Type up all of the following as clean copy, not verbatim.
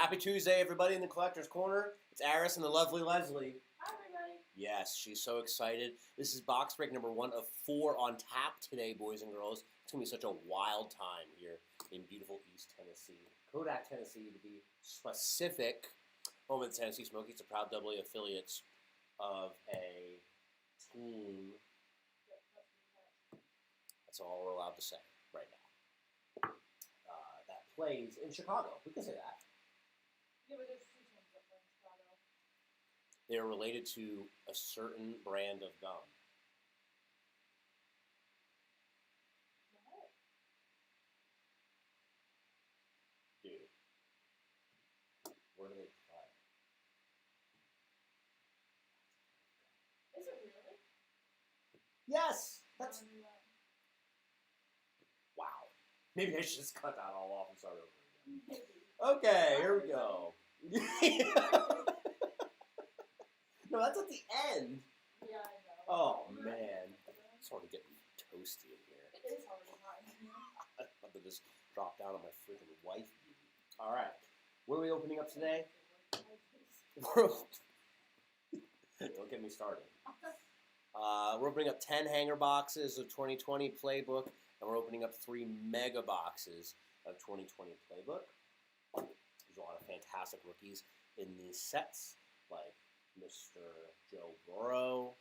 Happy Tuesday, everybody in the Collector's Corner. It's Aris and the lovely Leslie. Hi, everybody. Yes, she's so excited. This is box break number 1 of 4 on tap today, boys and girls. It's going to be such a wild time here in beautiful East Tennessee. Kodak, Tennessee, to be specific. Home of the Tennessee Smokies, the proud AA affiliates of a team. That's all we're allowed to say right now. That plays in Chicago. We can say that. Yeah, but there's two teams that play in Chicago. They're related to a certain brand of gum. What? Dude. Where do they play? Is it really? Yes! That's... I knew that. Wow. Maybe I should just cut that all off and start over again. Maybe. Okay, here we go. No, that's at the end. Yeah, I know. Oh, man. It's already getting toasty in here. It is already hot in here. I'm about to just drop down on my freaking wife. All right. What are we opening up today? Don't get me started. We're opening up 10 hanger boxes of 2020 Playbook, and we're opening up 3 mega boxes of 2020 Playbook. There's a lot of fantastic rookies in these sets, like Mr. Joe Burrow,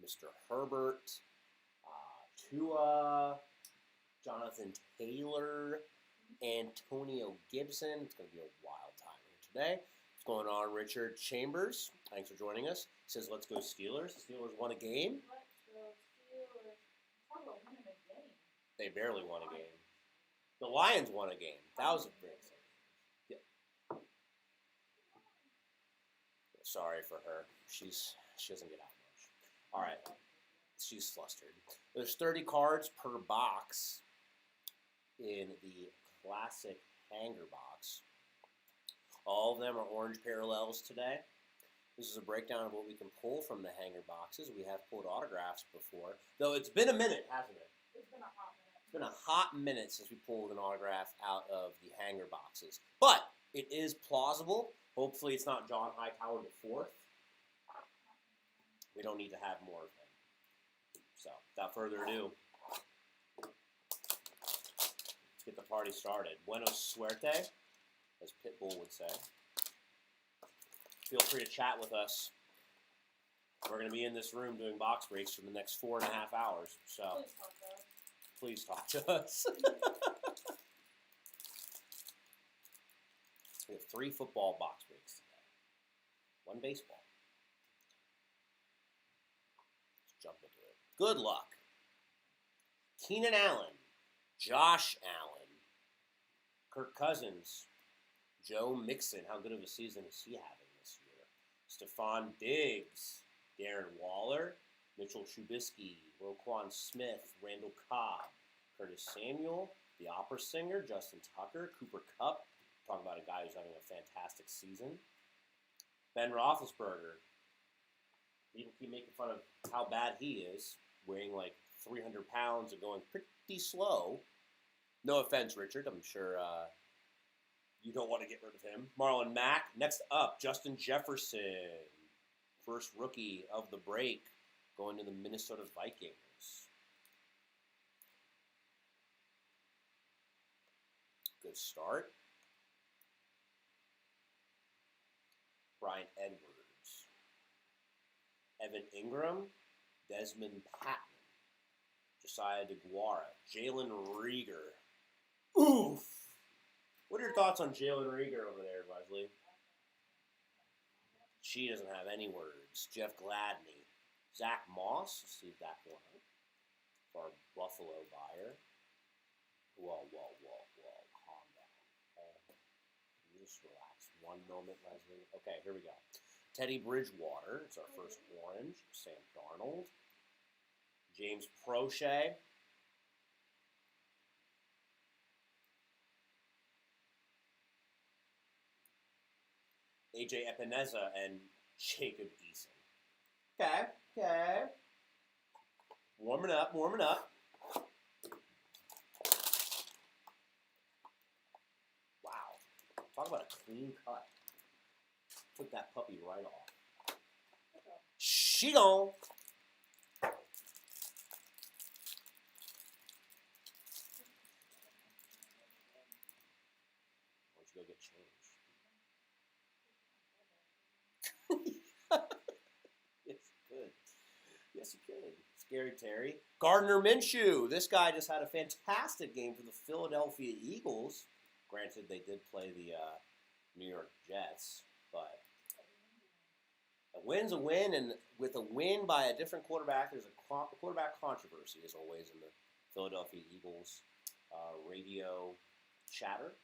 Mr. Herbert, Tua, Jonathan Taylor, Antonio Gibson. It's going to be a wild time here today. What's going on, Richard Chambers? Thanks for joining us. He says, let's go Steelers. The Steelers won a game. Let's go Steelers. Talk about winning a game. They barely won a game. The Lions won a game. That was a big thing. Yeah. Sorry for her. She doesn't get out much. All right. She's flustered. There's 30 cards per box in the classic hanger box. All of them are orange parallels today. This is a breakdown of what we can pull from the hanger boxes. We have pulled autographs before, though it's been a minute, hasn't it? It's been a hot minute. It's been a hot minute since we pulled an autograph out of the hanger boxes. But it is plausible. Hopefully it's not John Hightower IV. We don't need to have more of him. So, without further ado, let's get the party started. Buenos suerte, as Pitbull would say. Feel free to chat with us. We're going to be in this room doing box breaks for the next 4.5 hours. So, Please talk to us. please talk to us. We have 3 football box breaks today. 1 baseball. Let's jump into it. Good luck. Keenan Allen, Josh Allen, Kirk Cousins, Joe Mixon. How good of a season is he having this year? Stephon Diggs, Darren Waller, Mitchell Trubisky, Roquan Smith, Randall Cobb, Curtis Samuel, the opera singer, Justin Tucker, Cooper Kupp. Talk about a guy who's having a fantastic season. Ben Roethlisberger. People keep making fun of how bad he is, weighing like 300 pounds and going pretty slow. No offense, Richard. I'm sure you don't want to get rid of him. Marlon Mack. Next up, Justin Jefferson. First rookie of the break, going to the Minnesota Vikings. Good start. Brian Edwards, Evan Ingram, Desmond Patton, Josiah DeGuara, Jalen Reagor. Oof! What are your thoughts on Jalen Reagor over there, Leslie? She doesn't have any words. Jeff Gladney, Zach Moss, let's see if that one for our Buffalo buyer. Whoa, calm down. Okay. Just relax. One moment, Leslie. Okay, here we go. Teddy Bridgewater. It's our first orange. Sam Darnold. James Prochet. AJ Epineza and Jacob Eason. Okay. Warming up. Wow. Talk about a clean cut? Took that puppy right off. She gone. Why don't you go get changed? Yes, you could. Yes, you could. Scary Terry. Gardner Minshew. This guy just had a fantastic game for the Philadelphia Eagles. Granted, they did play the New York Jets, but a win's a win, and with a win by a different quarterback, there's a quarterback controversy, as always, in the Philadelphia Eagles radio chatter.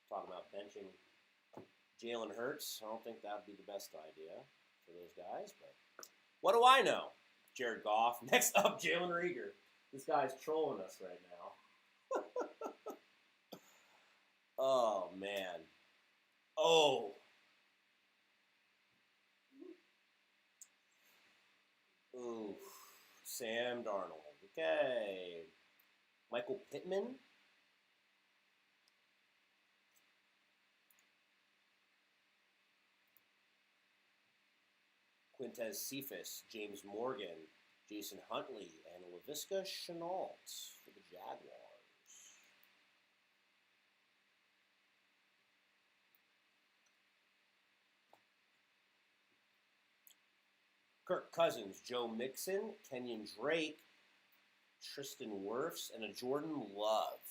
Talking about benching Jalen Hurts. I don't think that would be the best idea for those guys, but what do I know? Jared Goff. Next up, Jalen Reagor. This guy's trolling us right now. Oh, man. Oh. Ooh. Sam Darnold. Okay. Michael Pittman. Quintez Cephas, James Morgan, Jason Huntley, and Laviska Shenault for the Jaguars. Kirk Cousins, Joe Mixon, Kenyon Drake, Tristan Wirfs, and a Jordan Love.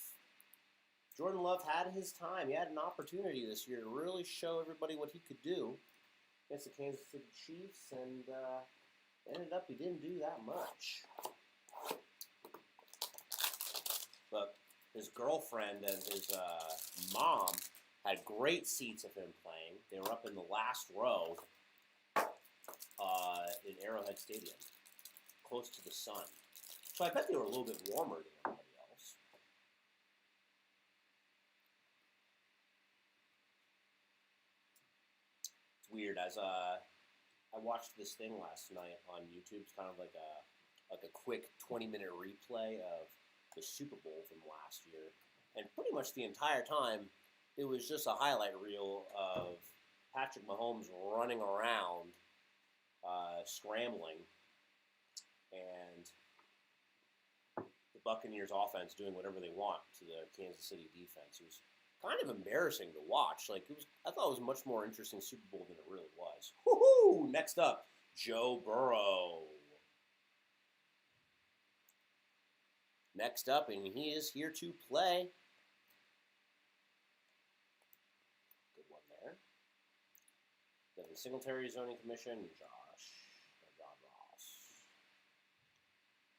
Jordan Love had his time. He had an opportunity this year to really show everybody what he could do against the Kansas City Chiefs, and ended up he didn't do that much. But his girlfriend and his mom had great seats of him playing. They were up in the last row in Arrowhead Stadium, close to the sun. So I bet they were a little bit warmer than everybody else. It's weird. As I watched this thing last night on YouTube. It's kind of like a quick 20-minute replay of the Super Bowl from last year, and pretty much the entire time it was just a highlight reel of Patrick Mahomes running around, scrambling, and the Buccaneers offense doing whatever they want to the Kansas City defense. It was kind of embarrassing to watch. Like, I thought it was a much more interesting Super Bowl than it really was. Woohoo! Next up, Joe Burrow. Next up, and he is here to play. Good one there. Devin Singletary, Zoning Commission, John Ross.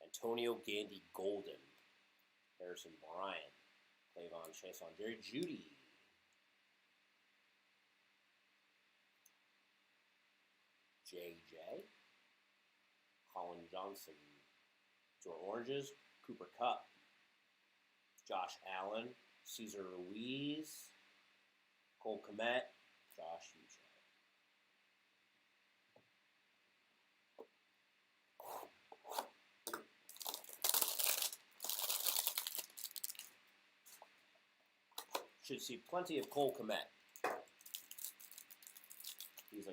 Antonio Gandy Golden. Harrison Bryant. Clavon Chason, Jerry Jeudy. JJ. Colin Johnson. Joe Oranges. Cooper Kupp. Josh Allen. Cesar Ruiz. Cole Kmet. Josh Uche. Should see plenty of Cole Kmet. He's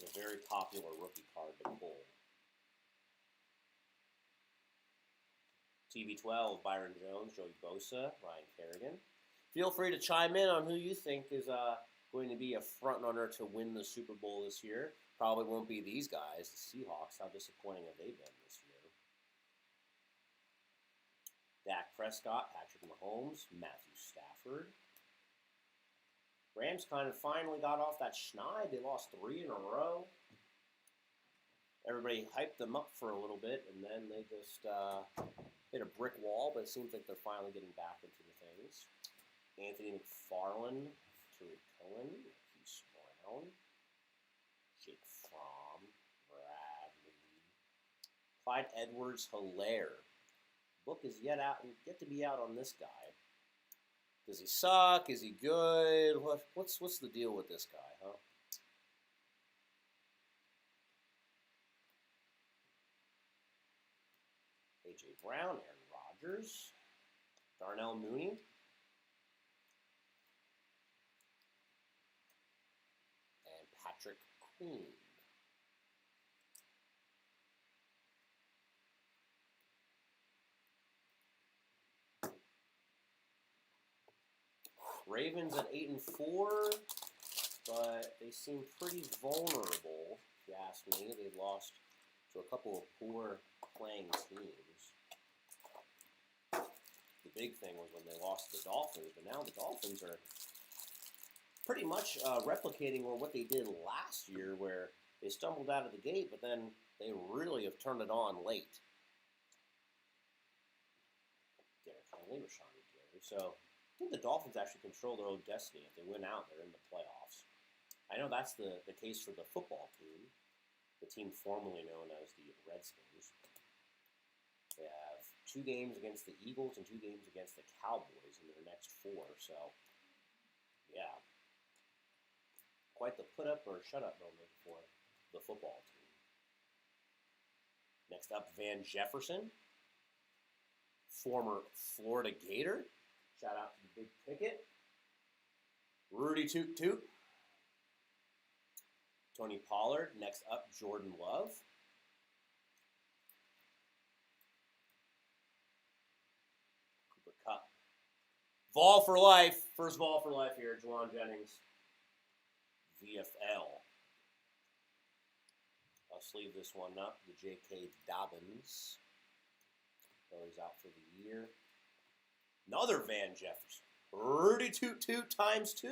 a very popular rookie card to pull. TB12, Byron Jones, Joey Bosa, Ryan Kerrigan. Feel free to chime in on who you think is going to be a front runner to win the Super Bowl this year. Probably won't be these guys, the Seahawks. How disappointing have they been this year? Dak Prescott, Patrick Mahomes, Matthew Stafford. Rams kind of finally got off that schneid. They lost 3 in a row. Everybody hyped them up for a little bit, and then they just hit a brick wall, but it seems like they're finally getting back into the things. Anthony McFarland, Tariq Cohen, Keith Brown, Jake Fromm, Bradley, Clyde Edwards-Helaire. Book is yet to be out on this guy. Does he suck? Is he good? What's the deal with this guy, huh? A.J. Brown, Aaron Rodgers, Darnell Mooney, Patrick Queen. Ravens at 8-4, but they seem pretty vulnerable, if you ask me. They've lost to a couple of poor playing teams. The big thing was when they lost to the Dolphins, but now the Dolphins are pretty much replicating what they did last year, where they stumbled out of the gate, but then they really have turned it on late. Derrick Henry, Rashawn Gary. So I think the Dolphins actually control their own destiny. If they win out, they're in the playoffs. I know that's the case for the football team, the team formerly known as the Redskins. They have 2 games against the Eagles and 2 games against the Cowboys in their next 4. So, yeah. Quite the put-up or shut-up moment for the football team. Next up, Van Jefferson, former Florida Gator. Shout out to the Big Ticket. Rudy Toot Toot. Tony Pollard. Next up, Jordan Love. Cooper Kupp. Vol for life. First Vol for life here. Juwan Jennings. VFL. I'll sleeve this one up. The J.K. Dobbins. He's out for the year. Another Van Jefferson. Rudy Toot Toot times 2.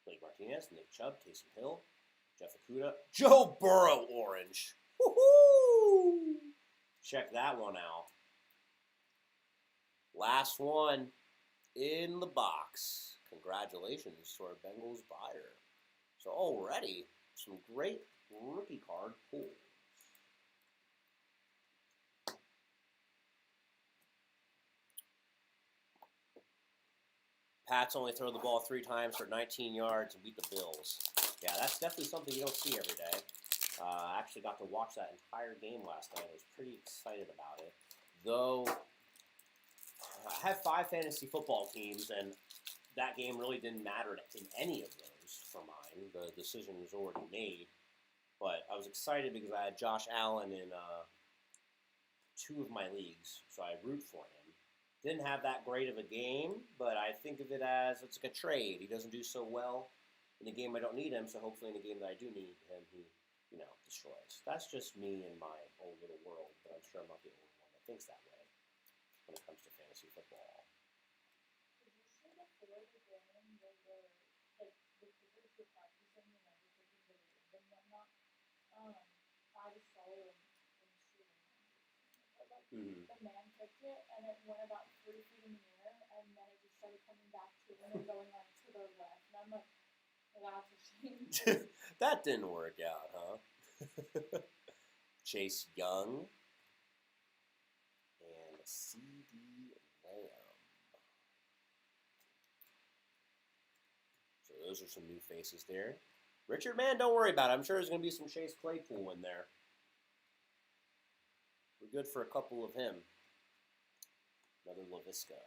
Blake Martinez, Nick Chubb, Taysom Hill, Jeff Okuda, Joe Burrow orange. Woohoo! Check that one out. Last one in the box. Congratulations to our Bengals buyer. So already some great rookie card pulls. Pats only throw the ball 3 times for 19 yards and beat the Bills. Yeah, that's definitely something you don't see every day. I actually got to watch that entire game last night. I was pretty excited about it. Though, I have 5 fantasy football teams, and that game really didn't matter in any of those for mine. The decision was already made. But I was excited because I had Josh Allen in 2 of my leagues, so I root for him. Didn't have that great of a game, but I think of it as it's like a trade. He doesn't do so well in the game I don't need him, so hopefully in the game that I do need him, he, destroys. That's just me in my own little world, but I'm sure I'm not the only one that thinks that way when it comes to fantasy football. Did you see the Florida game where the kickers were practicing and everything they were and whatnot? I just saw it in shooting. But the man kicked it and it went about 3 feet in the air and then it just started coming back to him and going like to the left. And I'm like, well, that's a shame. That didn't work out, huh? Chase Young and C.D. Lamb. So those are some new faces there. Richard, man, don't worry about it. I'm sure there's going to be some Chase Claypool in there. We're good for a couple of him. Another LaVisca.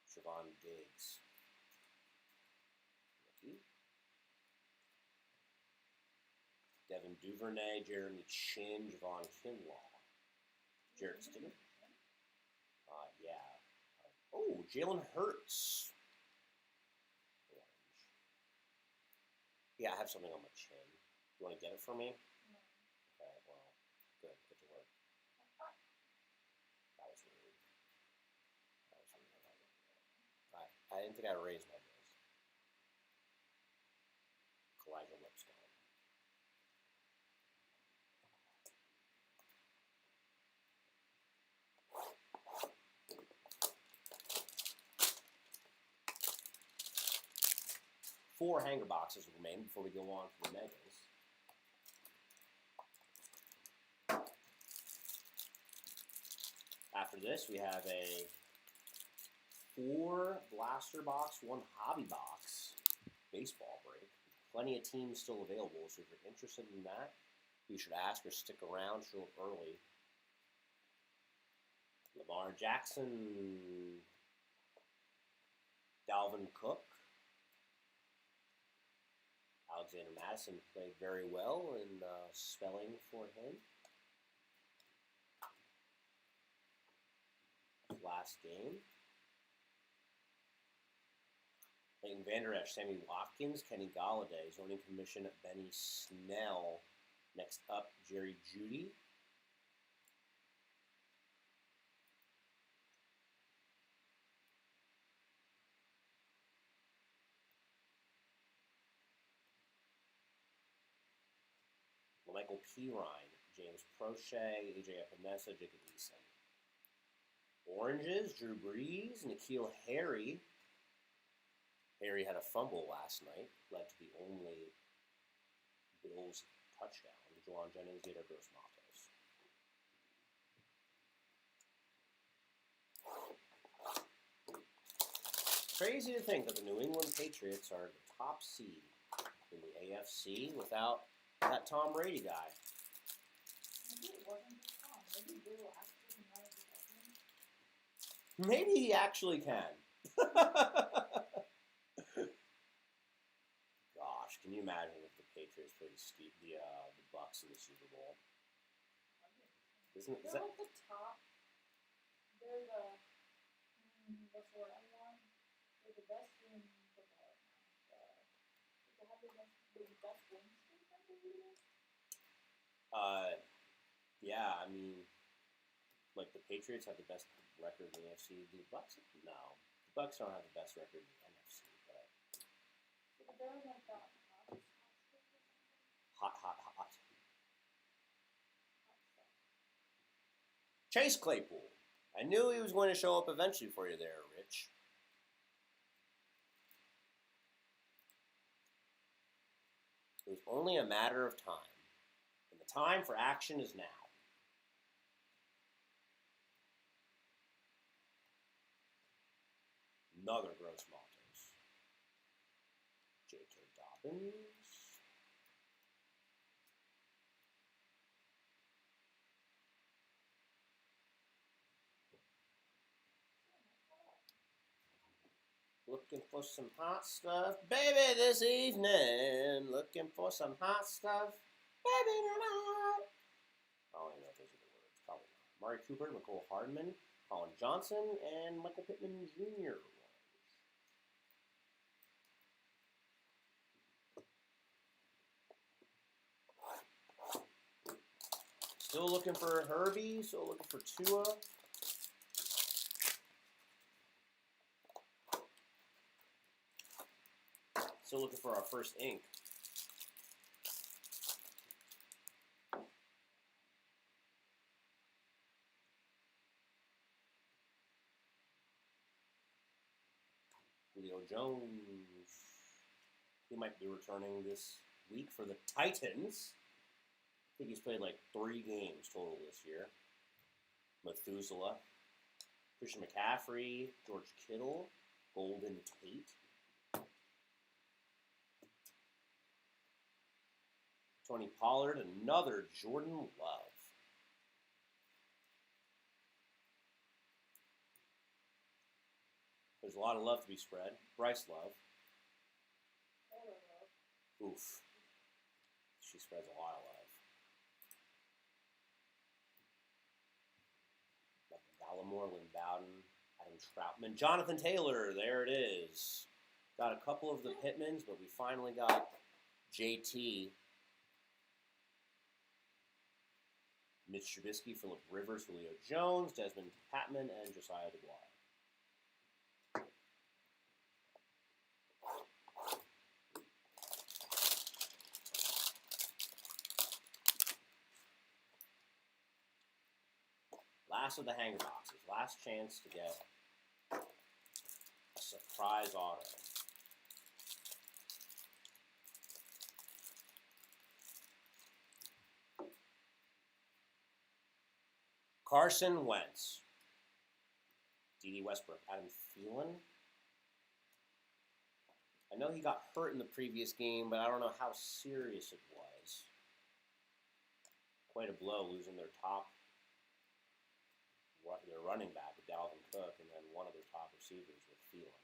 Trevon Diggs. Rookie. Devin Duvernay, Jeremy Chin, Javon Kinlaw. Jarrett Stidham. Yeah. Oh, Jalen Hurts. Orange. Yeah, I have something on my chin. You want to get it for me? No. Okay, well, good. Good to work. That was rude. I didn't think I raised my voice. Elijah Lipscomb. Four hanger boxes remain before we go on to the megas. After this, we have a 4 blaster box, 1 hobby box baseball break. Plenty of teams still available, so if you're interested in that, you should ask or stick around, show up early. Lamar Jackson, Dalvin Cook. Alexander Madison played very well in spelling for him. Last game. Leighton Vander Esch, Sammy Watkins, Kenny Galladay, zoning commission, Benny Snell. Next up, Jerry Jeudy. Michael Pirine, James Prochet, AJ Epinesa, Jacob Eason. Oranges, Drew Brees, N'Keal Harry. Harry had a fumble last night, led to the only Bills touchdown. Juwan Jennings, Gator Gross Matos. Crazy to think that the New England Patriots are the top seed in the AFC without that Tom Brady guy. Maybe it wasn't just Tom. Maybe Bill actually can run a possession. Maybe he actually can. Gosh, can you imagine if the Patriots played the Bucks in the Super Bowl? Is They're that, like the top. They're the before everyone. They're the best in football right now. They have the best win streak, I believe. yeah, I mean, like the Patriots have the best record in the AFC. The Bucks, no, the Bucks don't have the best record in the NFC. But So they're like the hot. hot stuff. Chase Claypool. I knew he was going to show up eventually for you there, Rich. It was only a matter of time. And the time for action is now. Another Gross Matos. J.K. Dobbins. Looking for some hot stuff, baby, this evening. Looking for some hot stuff, baby, tonight. I don't even know if those are the words. Probably not. Amari Cooper, Nicole Hardman, Colin Johnson, and Michael Pittman Jr. Still looking for Herbie. Still looking for Tua. Still looking for our first ink. Julio Jones. He might be returning this week for the Titans. I think he's played like 3 games total this year. Methuselah. Christian McCaffrey. George Kittle. Golden Tate. Tony Pollard. Another Jordan Love. There's a lot of love to be spread. Bryce Love. Oof. She spreads a lot of love. Gallimore, Lynn Bowden, Adam Troutman, Jonathan Taylor. There it is. Got a couple of the Pittmans, but we finally got JT. Mitch Trubisky, Phillip Rivers, Julio Jones, Desmond Patman, and Josiah DeGuara. Last of the hanger boxes. Last chance to get a surprise auto. Carson Wentz. D.D. Westbrook. Adam Thielen. I know he got hurt in the previous game, but I don't know how serious it was. Quite a blow losing their top their running back with Dalvin Cook, and then one of their top receivers with Thielen.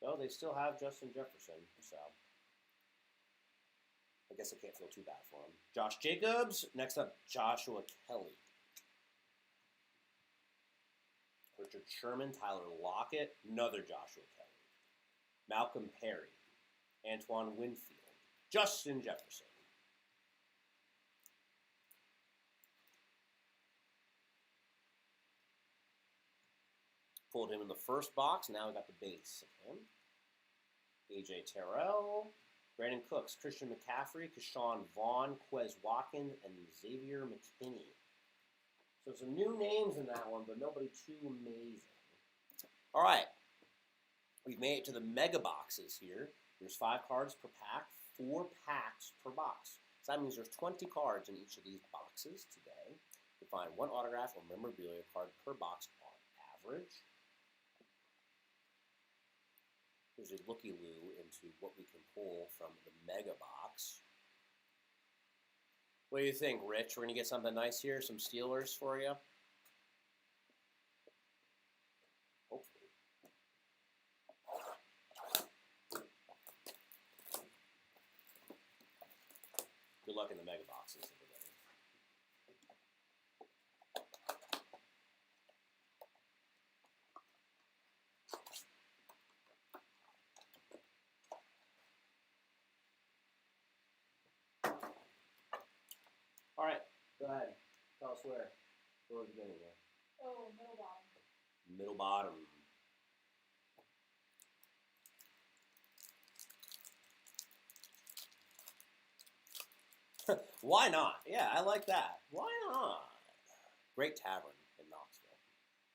Though they still have Justin Jefferson, so I guess I can't feel too bad for him. Josh Jacobs. Next up, Joshua Kelly. Richard Sherman, Tyler Lockett, another Joshua Kelly. Malcolm Perry, Antoine Winfield, Justin Jefferson. Pulled him in the first box. Now we got the base of him. A.J. Terrell, Brandon Cooks, Christian McCaffrey, Keshawn Vaughn, Quez Watkins, and Xavier McKinney. So some new names in that one, but nobody too amazing. All right. We've made it to the mega boxes here. There's 5 cards per pack, 4 packs per box. So that means there's 20 cards in each of these boxes today. You find 1 autograph or memorabilia card per box on average. Here's a looky-loo into what we can pull from the mega box. What do you think, Rich? We're going to get something nice here, some Steelers for you? Hopefully. Good luck in the mega boxes, everybody. All right, go ahead. Tell us where. Where are we beginning here? Oh, middle bottom. Middle bottom. Why not? Yeah, I like that. Why not? Great tavern in Knoxville.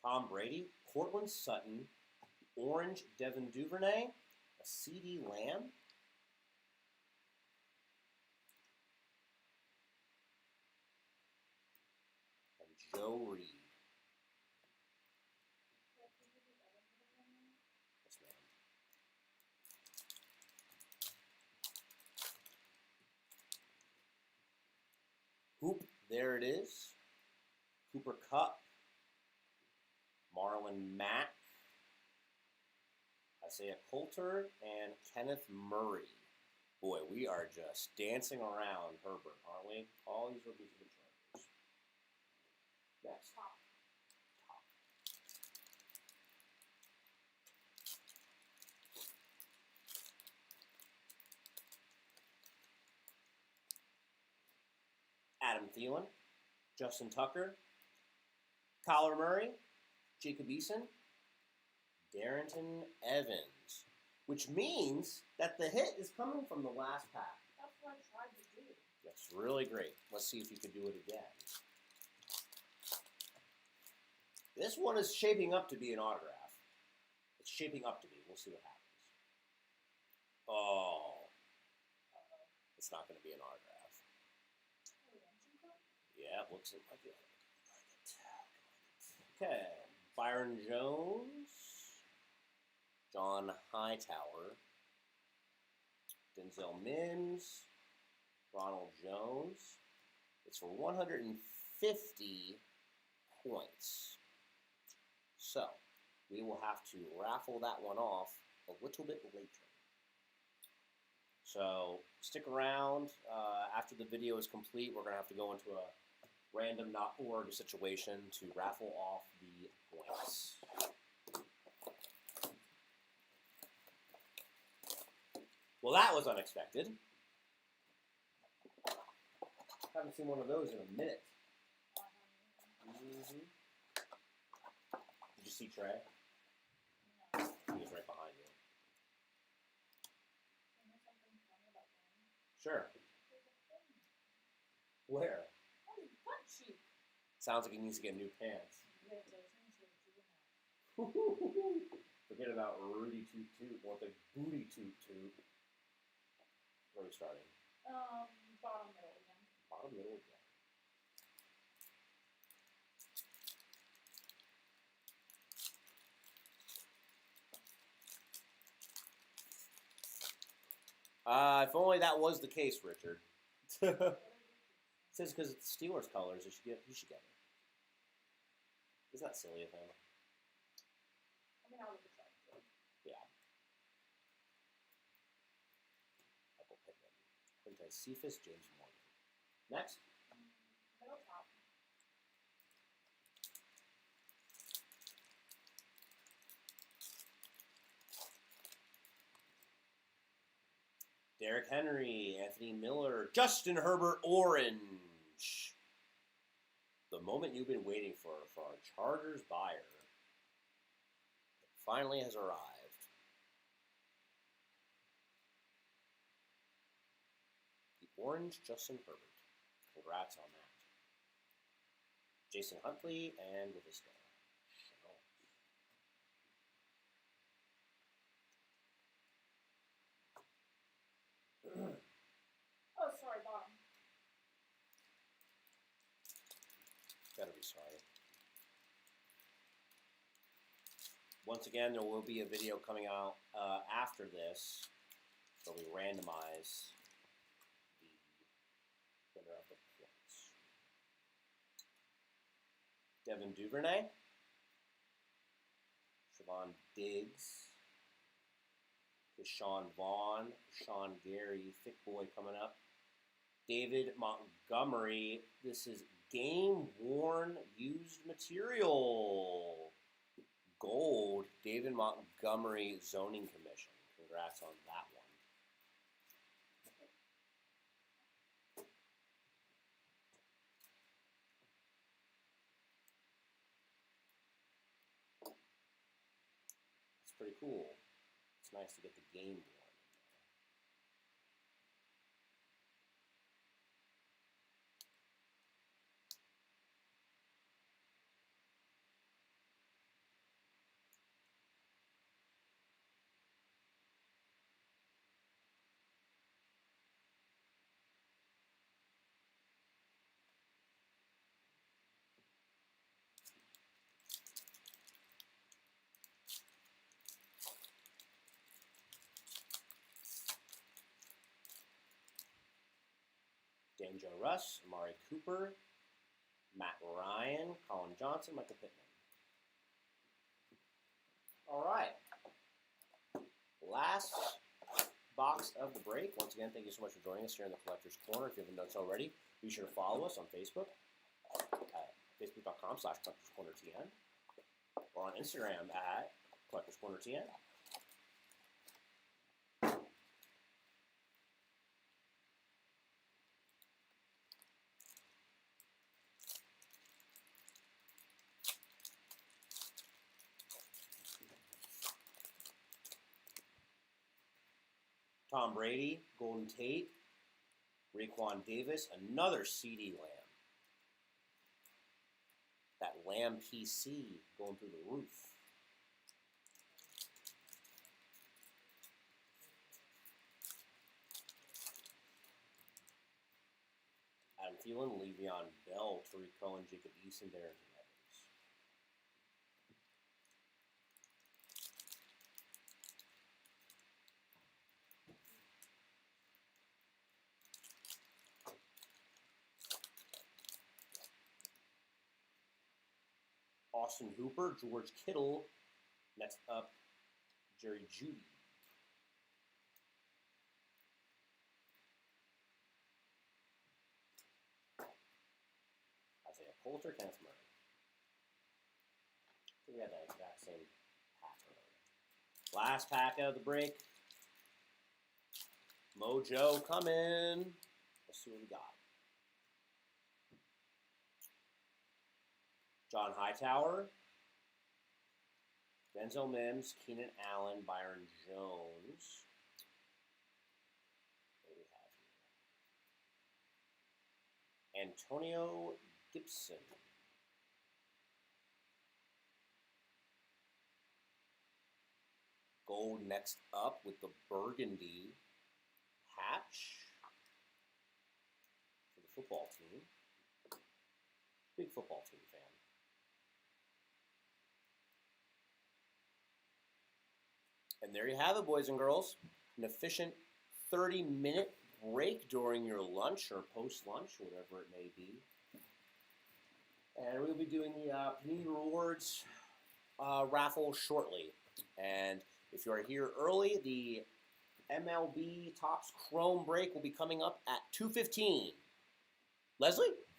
Tom Brady, Cortland Sutton, Orange Devin Duvernay, a CD Lamb, and Joe Reed. Yes, ma'am. Hoop, there it is. Cooper Kupp, Marlon Mack, Isaiah Coulter, and Kenneth Murray. Boy, we are just dancing around Herbert, aren't we? All these rookies are the Chargers. Next. Top. Adam Thielen, Justin Tucker, Kyler Murray, Jacob Eason, Darrington Evans, which means that the hit is coming from the last pack. That's what I tried to do. That's really great. Let's see if you can do it again. This one is shaping up to be an autograph. It's shaping up to be. We'll see what happens. Oh. It's not going to be an autograph. Yeah, it looks like it. Okay. Byron Jones, John Hightower, Denzel Mims, Ronald Jones. It's for 150 points. So, we will have to raffle that one off a little bit later. So, stick around. After the video is complete, we're going to have to go into a random.org situation to raffle off the points. Well, that was unexpected. Haven't seen one of those in a minute. Mm-hmm. Did you see Trey? No. He was right behind you. You know something funny about him? Sure. There's a thing Where? on his butt cheek. Sounds like he needs to get new pants. Yeah, it does. Let me see what you can have. Forget about Rudy Toot Toot. Want the booty toot toot. Where are we starting? Bottom middle again. Bottom middle again. If only that was the case, Richard. It says because it's Steelers colors, you should get it. Isn't that silly of him? I mean, I would have tried to. Yeah. Michael Pittman. Quintez Cephas, James Morgan. Next. Middle top. Derrick Henry, Anthony Miller, Justin Herbert, orange. The moment you've been waiting for our Chargers buyer, it finally has arrived. The orange Justin Herbert. Congrats on that. Jason Huntley and with his Oh, sorry, bottom. Gotta be sorry. Once again, there will be a video coming out after this where we randomize the winner of the points. Devin Duvernay, Siobhan Diggs, Deshaun Vaughn, Sean Gary, thick boy coming up. David Montgomery, this is game-worn used material. Gold, David Montgomery Zoning Commission. Congrats on that one. It's pretty cool. It's nice to get the game worn. Danjo Russ, Amari Cooper, Matt Ryan, Colin Johnson, Michael Pittman. All right. Last box of the break. Once again, thank you so much for joining us here in the Collector's Corner. If you haven't done so already, be sure to follow us on Facebook at facebook.com/CollectorsCornerTN or on Instagram at CollectorsCornerTN. Tom Brady, Golden Tate, Raekwon Davis, another CD Lamb. That Lamb PC going through the roof. Adam Thielen, Le'Veon Bell, Tariq Cohen, Jacob Eason, Darren Evans. Austin Hooper, George Kittle. Next up, Jerry Jeudy. Isaiah Coulter, Kenneth Murray. I think we had that exact same pack earlier. Last pack out of the break. Mojo coming. Let's see what we got. John Hightower, Denzel Mims, Keenan Allen, Byron Jones. What do we have here? Antonio Gibson. Gold next up with the burgundy patch for the football team. Big football team fan. And there you have it, boys and girls. An efficient 30-minute break during your lunch or post-lunch, whatever it may be. And we'll be doing the Panini Rewards raffle shortly. And if you are here early, the MLB Topps Chrome break will be coming up at 2:15. Leslie?